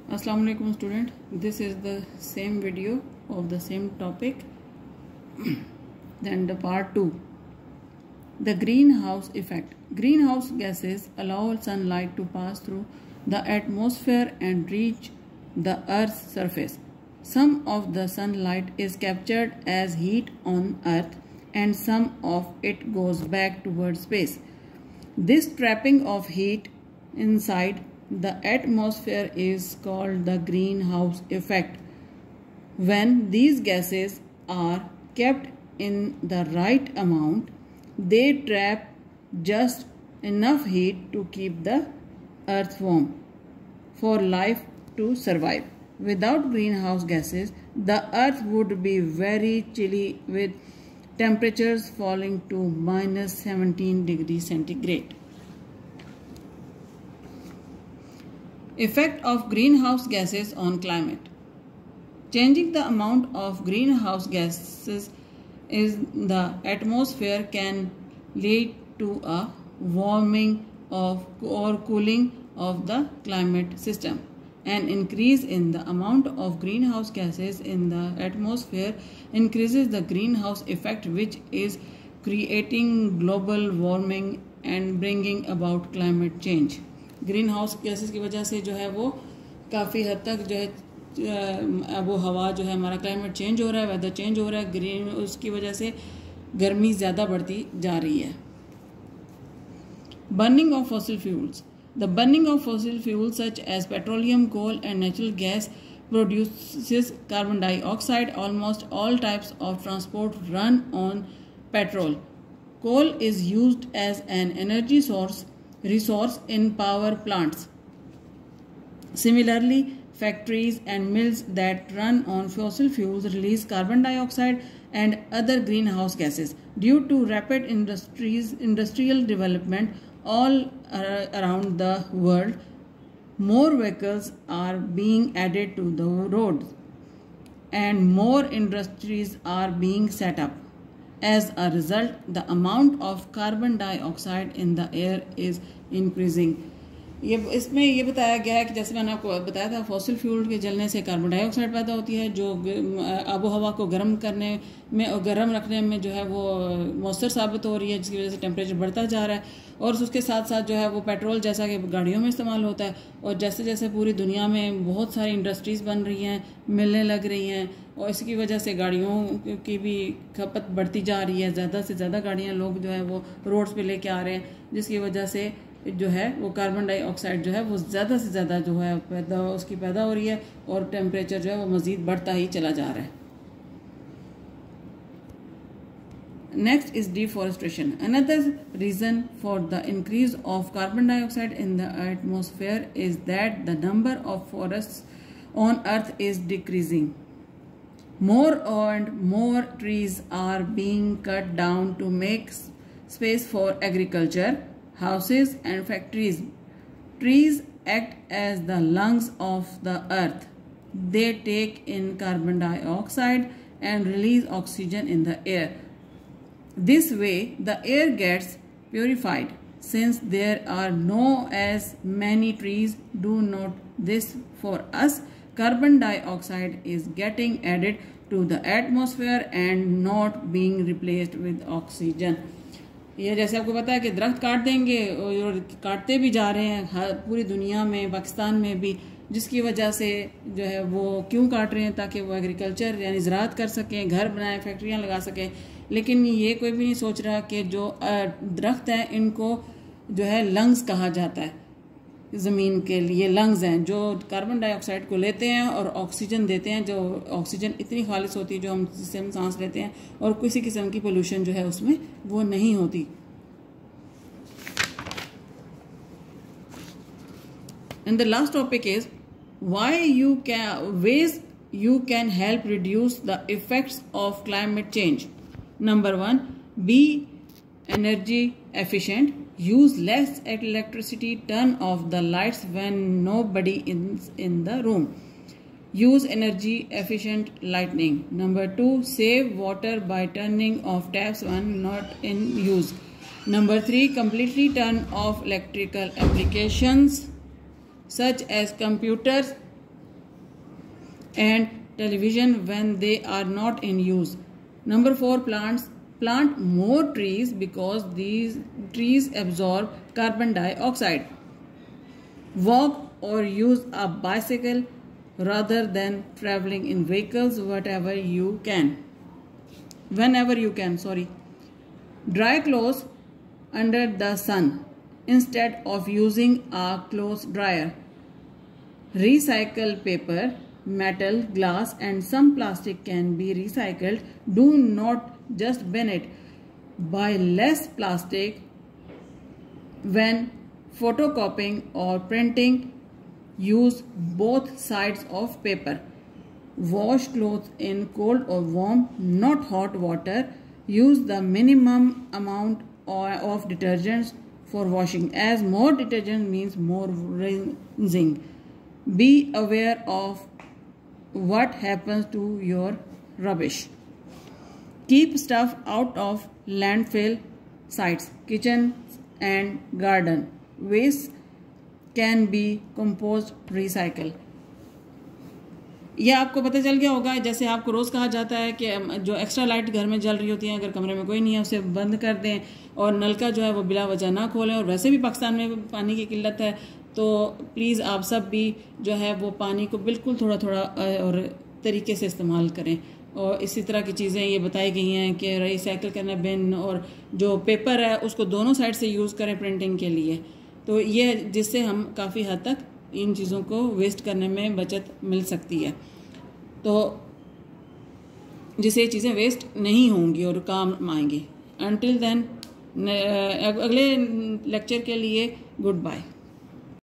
Assalamu alaikum student, this is the same video of the same topic. Then the part 2, the greenhouse effect. Greenhouse gases allow sunlight to pass through the atmosphere and reach the earth's surface. Some of the sunlight is captured as heat on earth and some of it goes back towards space. This trapping of heat inside the atmosphere is called the greenhouse effect. When these gases are kept in the right amount, they trap just enough heat to keep the earth warm for life to survive. Without greenhouse gases, the earth would be very chilly with temperatures falling to minus 17 degrees centigrade. Effect of greenhouse gases on climate. Changing the amount of greenhouse gases in the atmosphere can lead to a warming of or cooling of the climate system. An increase in the amount of greenhouse gases in the atmosphere increases the greenhouse effect, which is creating global warming and bringing about climate change. Green house gases की वजह से जो है वो काफ़ी हद तक जो है वो हवा जो है हमारा क्लाइमेट चेंज हो रहा है, वेदर चेंज हो रहा है, ग्रीन उसकी वजह से गर्मी ज़्यादा बढ़ती जा रही है. Burning of fossil fuels. The burning of fossil fuels such as petroleum, coal and natural gas produces carbon dioxide. Almost all types of transport run on petrol. Coal is used as an energy resource in power plants. Similarly, factories and mills that run on fossil fuels release carbon dioxide and other greenhouse gases. Due to rapid industrial development all around the world, more vehicles are being added to the roads and more industries are being set up. As a result, the amount of carbon dioxide in the air is increasing. ये इसमें ये बताया गया है कि जैसे मैंने आपको बताया था, फॉसिल फ्यूल के जलने से कार्बन डाइऑक्साइड पैदा होती है जो आबो हवा को गर्म करने में और गर्म रखने में जो है वो मौसर साबित हो रही है, जिसकी वजह से टेम्परेचर बढ़ता जा रहा है. और उसके साथ साथ जो है वो पेट्रोल जैसा कि गाड़ियों में इस्तेमाल होता है, और जैसे जैसे पूरी दुनिया में बहुत सारी इंडस्ट्रीज़ बन रही हैं, मिलने लग रही हैं, और इसकी वजह से गाड़ियों की भी खपत बढ़ती जा रही है. ज़्यादा से ज़्यादा गाड़ियाँ लोग जो है वो रोड्स पे लेके आ रहे हैं, जिसकी वजह से जो है वो कार्बन डाइऑक्साइड जो है वो ज़्यादा से ज़्यादा जो है पैदा हो रही है और टेम्परेचर जो है वो मज़ीद बढ़ता ही चला जा रहा है. Next is deforestation. Another reason for the increase of carbon dioxide in the atmosphere is that the number of forests on earth is decreasing. More and more trees are being cut down to make space for agriculture, houses and factories. Trees act as the lungs of the earth. They take in carbon dioxide and release oxygen in the air. This way, the air gets purified. Since there are no as many trees do not this for us, carbon dioxide is getting added to the atmosphere and not being replaced with oxygen. ये जैसे आपको पता है कि दरख्त काट देंगे और काटते भी जा रहे हैं पूरी दुनिया में, पाकिस्तान में भी, जिसकी वजह से जो है वो क्यों काट रहे हैं, ताकि वो एग्रीकल्चर यानी ज़राअत कर सकें, घर बनाएं, फैक्ट्रियां लगा सकें. लेकिन ये कोई भी नहीं सोच रहा कि जो दरख्त हैं इनको जो है लंग्स कहा जाता है. ज़मीन के लिए लंग्स हैं जो कार्बन डाइऑक्साइड को लेते हैं और ऑक्सीजन देते हैं, जो ऑक्सीजन इतनी खालिस होती है जो हम जिससे हम सांस लेते हैं, और किसी किस्म की पोल्यूशन जो है उसमें वो नहीं होती. And the last topic is ways you can help reduce the effects of climate change. Number 1, be energy efficient. Use less electricity. Turn off the lights when nobody is in the room. Use energy efficient lighting. Number 2, save water by turning off taps when not in use. Number 3, completely turn off electrical applications such as computers, and television when they are not in use. Number 4, plant more trees because these trees absorb carbon dioxide. Walk or use a bicycle rather than traveling in vehicles whenever you can. Dry clothes under the sun instead of using a clothes dryer. Recycle paper, metal, glass and some plastic can be recycled. Do not just bin it. Buy less plastic when photocopying or printing. Use both sides of paper. Wash clothes in cold or warm, not hot water. Use the minimum amount of detergents for washing, as more detergent means more rinsing. Be aware of what happens to your rubbish. Keep stuff out of landfill sites, kitchen and garden. Waste can be compost, recycle. यह आपको पता चल गया होगा। जैसे आपको रोज़ कहा जाता है कि जो एक्स्ट्रा लाइट घर में जल रही होती है, अगर कमरे में कोई नहीं है उसे बंद कर दें और नल का जो है वो बिला वजह ना खोलें। और वैसे भी पाकिस्तान में पानी की किल्लत है, तो प्लीज़ आप सब भी जो है वो पानी को बिल्कुल थोड़ा थोड़ा और तरीके से इस्तेमाल करें। और इसी तरह की चीज़ें ये बताई गई हैं कि रिसाइकिल करना, बिन और जो पेपर है उसको दोनों साइड से यूज़ करें प्रिंटिंग के लिए। तो ये जिससे हम काफ़ी हद तक इन चीज़ों को वेस्ट करने में बचत मिल सकती है, तो जिससे ये चीज़ें वेस्ट नहीं होंगी और काम आएंगी। अनटिल देन, अगले लेक्चर के लिए गुड बाय।